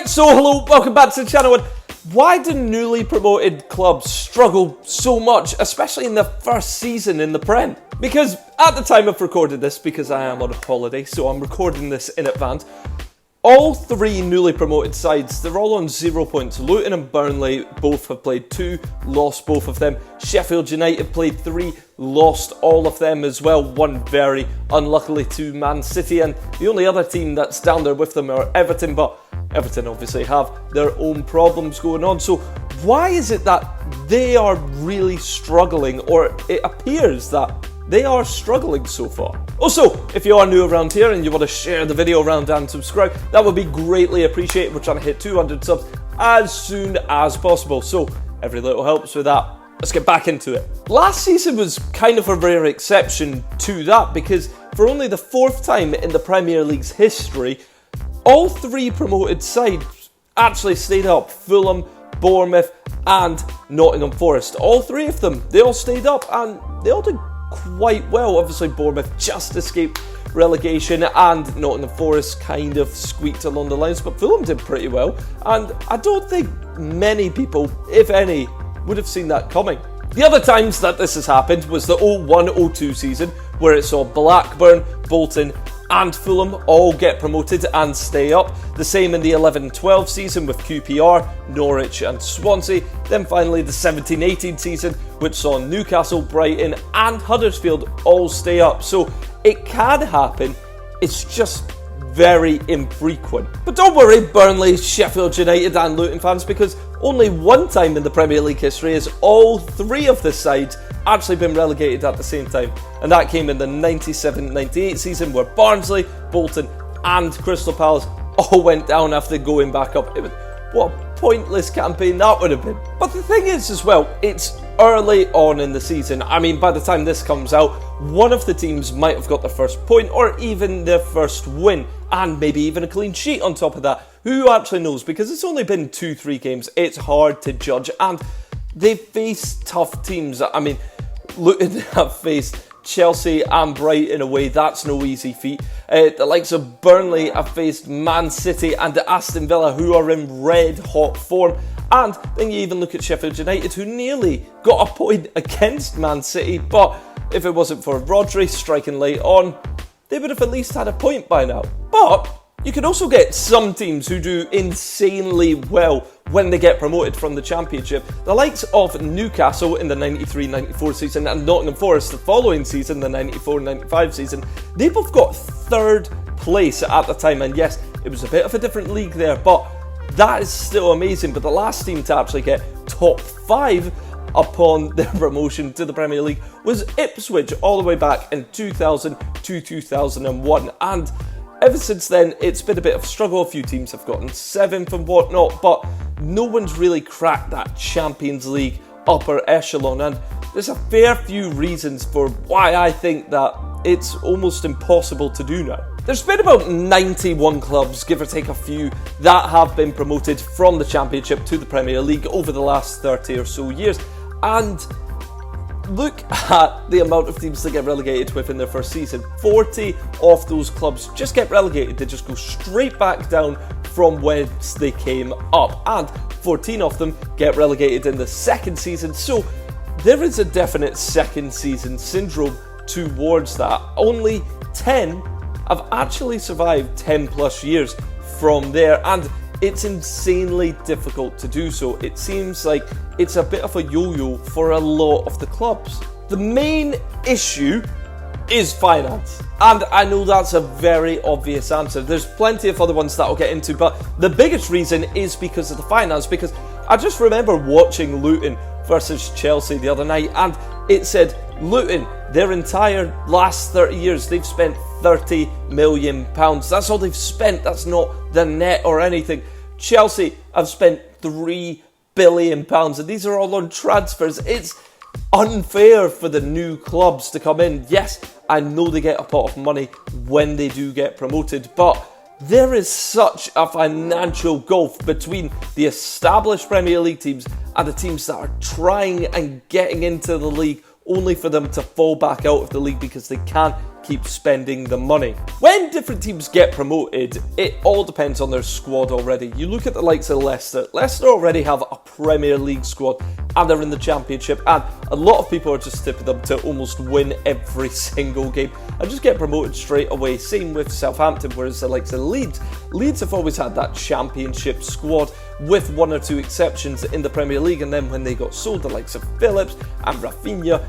Right, so hello, welcome back to the channel. And why do newly promoted clubs struggle so much, especially in the first season in the Prem? Because at the time I've recorded this, because I am on a holiday, so I'm recording this in advance, all three newly promoted sides, they're all on 0 points. Luton and Burnley both have played 2, lost both of them. Sheffield United played 3, lost all of them as well. One very unluckily to Man City, and the only other team that's down there with them are Everton, but Everton obviously have their own problems going on. So why is it that they are really struggling, or it appears that they are struggling so far? Also, if you are new around here and you want to share the video around and subscribe, that would be greatly appreciated. We're trying to hit 200 subs as soon as possible, so every little helps with that. Let's get back into it. Last season was kind of a rare exception to that, because for only the 4th time in the Premier League's history, all 3 promoted sides actually stayed up. Fulham, Bournemouth and Nottingham Forest. All 3 of them, they all stayed up and they all did quite well. Obviously Bournemouth just escaped relegation and Nottingham Forest kind of squeaked along the lines, but Fulham did pretty well, and I don't think many people, if any, would have seen that coming. The other times that this has happened was the 01-02 season, where it saw Blackburn, Bolton and Fulham all get promoted and stay up. The same in the 11-12 season with QPR, Norwich and Swansea. Then finally the 17-18 season, which saw Newcastle, Brighton and Huddersfield all stay up. So it can happen, it's just very infrequent. But don't worry, Burnley, Sheffield United and Luton fans, because only one time in the Premier League history has all 3 of the sides actually been relegated at the same time, and that came in the 97-98 season, where Barnsley, Bolton and Crystal Palace all went down after going back up. What a pointless campaign that would have been. But the thing is as well, it's early on in the season. I mean, by the time this comes out, one of the teams might have got their first point or even their first win, and maybe even a clean sheet on top of that. Who actually knows? Because it's only been 2-3 games, it's hard to judge, and they've faced tough teams. I mean, Luton have faced Chelsea and Brighton away, that's no easy feat. The likes of Burnley have faced Man City and Aston Villa, who are in red hot form. And then you even look at Sheffield United, who nearly got a point against Man City, but if it wasn't for Rodri striking late on, they would have at least had a point by now. But you can also get some teams who do insanely well when they get promoted from the Championship. The likes of Newcastle in the 93-94 season and Nottingham Forest the following season, the 94-95 season, they both got 3rd place at the time. And yes, it was a bit of a different league there, but that is still amazing. But the last team to actually get top 5 upon their promotion to the Premier League was Ipswich, all the way back in 2000 to 2001. And ever since then, it's been a bit of a struggle. A few teams have gotten 7th and whatnot, but no one's really cracked that Champions League upper echelon. And there's a fair few reasons for why I think that it's almost impossible to do now. There's been about 91 clubs, give or take a few, that have been promoted from the Championship to the Premier League over the last 30 or so years. And look at the amount of teams that get relegated within their first season. 40 of those clubs just get relegated. They just go straight back down from whence they came up. And 14 of them get relegated in the second season. So there is a definite second season syndrome towards that. Only 10 have actually survived 10 plus years from there. And it's insanely difficult to do so. It seems like it's a bit of a yo-yo for a lot of the clubs. The main issue is finance. And I know that's a very obvious answer. There's plenty of other ones that I'll get into, but the biggest reason is because of the finance. Because I just remember watching Luton versus Chelsea the other night, and it said Luton, their entire last 30 years, they've spent £30 million. That's all they've spent. That's not the net or anything. Chelsea have spent £3 billion, and these are all on transfers. It's unfair for the new clubs to come in. Yes, I know they get a pot of money when they do get promoted, but there is such a financial gulf between the established Premier League teams and the teams that are trying and getting into the league only for them to fall back out of the league because they can't keep spending the money. When different teams get promoted, it all depends on their squad already. You look at the likes of Leicester. Leicester already have a Premier League squad and they're in the Championship, and a lot of people are just tipping them to almost win every single game and just get promoted straight away. Same with Southampton, whereas the likes of Leeds have always had that Championship squad with one or two exceptions in the Premier League, and then when they got sold, the likes of Phillips and Rafinha,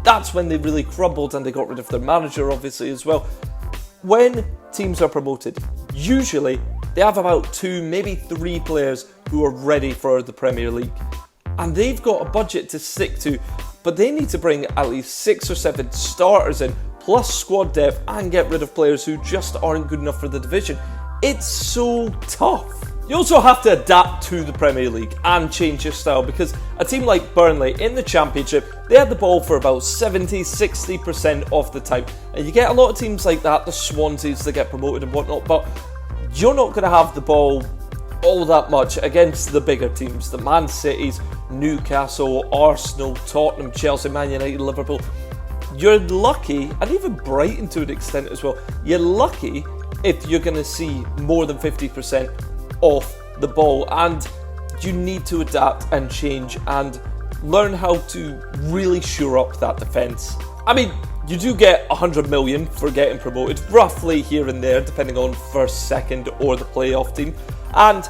that's when they really crumbled and they got rid of their manager obviously as well. When teams are promoted, usually they have about 2, maybe 3 players who are ready for the Premier League. And they've got a budget to stick to, but they need to bring at least 6 or 7 starters in, plus squad depth, and get rid of players who just aren't good enough for the division. It's so tough. You also have to adapt to the Premier League and change your style, because a team like Burnley in the Championship, they had the ball for about 70-60% of the time. And you get a lot of teams like that, the Swanseas that get promoted and whatnot, but you're not going to have the ball all that much against the bigger teams, the Man Cities, Newcastle, Arsenal, Tottenham, Chelsea, Man United, Liverpool. You're lucky, and even Brighton to an extent as well, you're lucky if you're going to see more than 50% off the ball, and you need to adapt and change and learn how to really shore up that defence. I mean, you do get 100 million for getting promoted, roughly here and there, depending on first, second, or the playoff team. And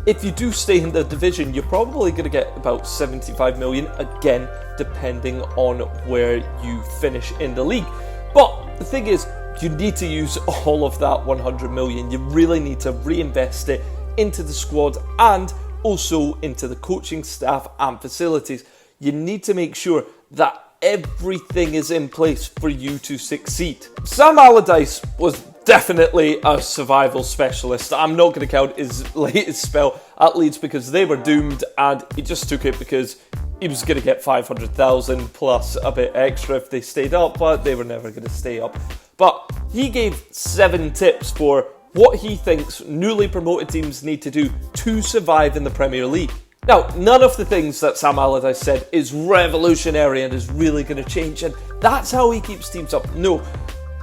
if you do stay in the division, you're probably going to get about 75 million, again, depending on where you finish in the league. But the thing is, you need to use all of that 100 million. You really need to reinvest it into the squad and also into the coaching staff and facilities. You need to make sure that everything is in place for you to succeed. Sam Allardyce was definitely a survival specialist. I'm not going to count his latest spell at Leeds because they were doomed, and he just took it because he was going to get 500,000 plus a bit extra if they stayed up, but they were never going to stay up. But he gave 7 tips for what he thinks newly promoted teams need to do to survive in the Premier League. Now, none of the things that Sam Allardyce said is revolutionary and is really going to change, and that's how he keeps teams up. No,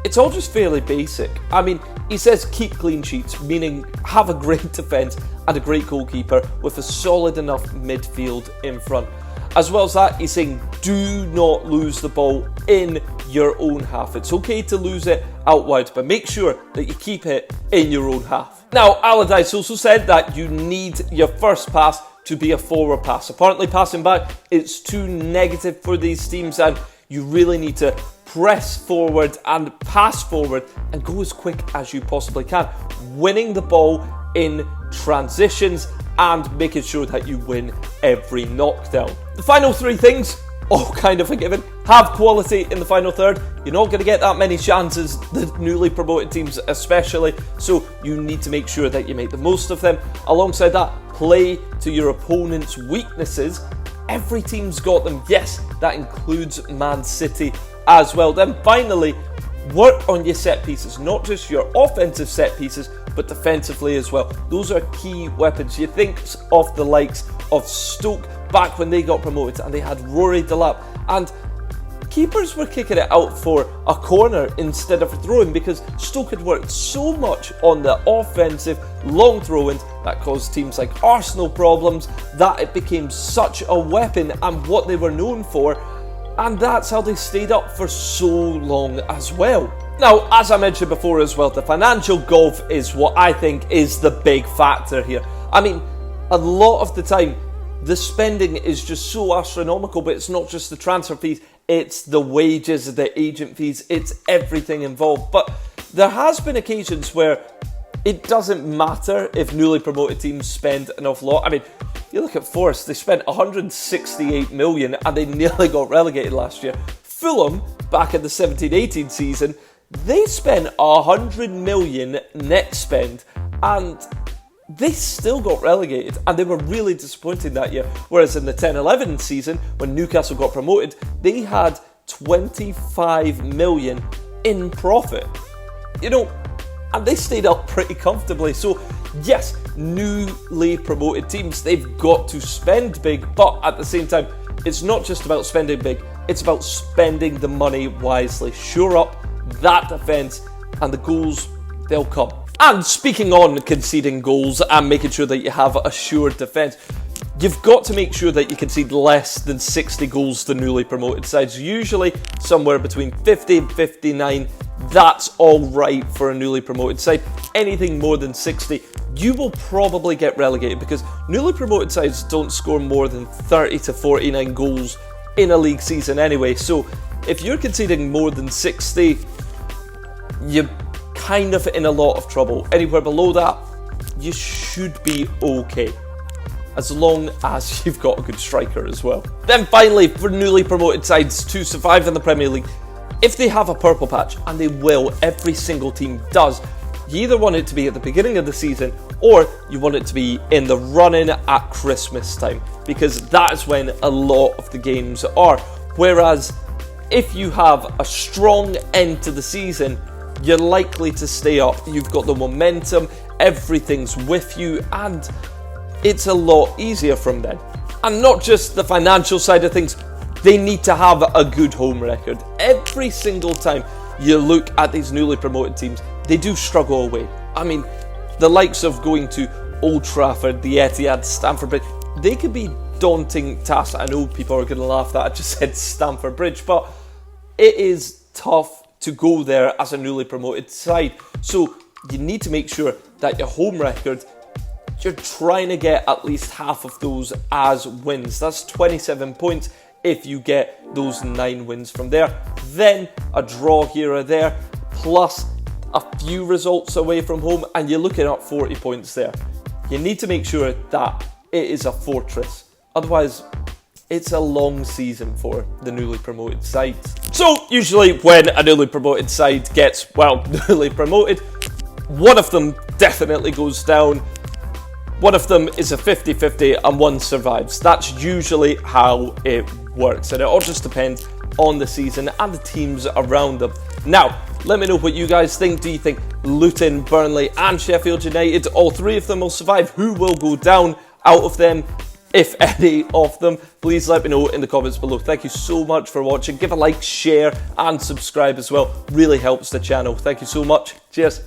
it's all just fairly basic. I mean, he says keep clean sheets, meaning have a great defence and a great goalkeeper with a solid enough midfield in front. As well as that, he's saying do not lose the ball in your own half. It's okay to lose it out wide, but make sure that you keep it in your own half. Now, Allardyce also said that you need your first pass to be a forward pass. Apparently passing back, it's too negative for these teams, and you really need to press forward and pass forward and go as quick as you possibly can, winning the ball in transitions and making sure that you win every knockdown. The final 3 things, all kind of a given. Have quality in the final third. You're not going to get that many chances, the newly promoted teams especially, so you need to make sure that you make the most of them. Alongside that, play to your opponent's weaknesses. Every team's got them. Yes, that includes Man City as well. Then finally, work on your set pieces, not just your offensive set pieces, but defensively as well. Those are key weapons. You think of the likes of Stoke back when they got promoted and they had Rory Delap, and keepers were kicking it out for a corner instead of throwing because Stoke had worked so much on the offensive long throw-ins that caused teams like Arsenal problems, that it became such a weapon and what they were known for, and that's how they stayed up for so long as well. Now, as I mentioned before as well, the financial gulf is what I think is the big factor here. I mean, a lot of the time, the spending is just so astronomical, but it's not just the transfer fees, it's the wages, the agent fees, it's everything involved. But there has been occasions where it doesn't matter if newly promoted teams spend an awful lot. I mean, you look at Forest, they spent 168 million and they nearly got relegated last year. Fulham, back in the 17-18 season, they spent 100 million net spend and they still got relegated, and they were really disappointing that year. Whereas in the 10-11 season, when Newcastle got promoted, they had 25 million in profit. You know, and they stayed up pretty comfortably. So yes, newly promoted teams, they've got to spend big, but at the same time, it's not just about spending big, it's about spending the money wisely. Shore up that defence, and the goals, they'll come. And speaking on conceding goals and making sure that you have a assured defence, you've got to make sure that you concede less than 60 goals to newly promoted sides. Usually somewhere between 50 and 59, that's all right for a newly promoted side. Anything more than 60, you will probably get relegated, because newly promoted sides don't score more than 30 to 49 goals in a league season anyway. So if you're conceding more than 60, you're kind of in a lot of trouble. Anywhere below that, you should be okay, as long as you've got a good striker as well. Then finally, for newly promoted sides to survive in the Premier League, if they have a purple patch, and they will, every single team does, you either want it to be at the beginning of the season, or you want it to be in the run-in at Christmas time, because that's when a lot of the games are. Whereas, if you have a strong end to the season, you're likely to stay up. You've got the momentum, everything's with you, and it's a lot easier from then. And not just the financial side of things, they need to have a good home record. Every single time you look at these newly promoted teams, they do struggle away. I mean, the likes of going to Old Trafford, the Etihad, Stamford Bridge, they could be daunting tasks. I know people are going to laugh that I just said Stamford Bridge, but it is tough to go there as a newly promoted side. So you need to make sure that your home record, you're trying to get at least half of those as wins. That's 27 points if you get those 9 wins from there. Then a draw here or there, plus a few results away from home, and you're looking at 40 points there. You need to make sure that it is a fortress. Otherwise, it's a long season for the newly promoted sides. So usually when a newly promoted side gets, well, newly promoted, one of them definitely goes down. One of them is a 50-50 and one survives. That's usually how it works, and it all just depends on the season and the teams around them. Now, let me know what you guys think. Do you think Luton, Burnley and Sheffield United, all three of them will survive? Who will go down out of them, if any of them? Please let me know in the comments below. Thank you so much for watching. Give a like, share and subscribe as well. Really helps the channel. Thank you so much. Cheers.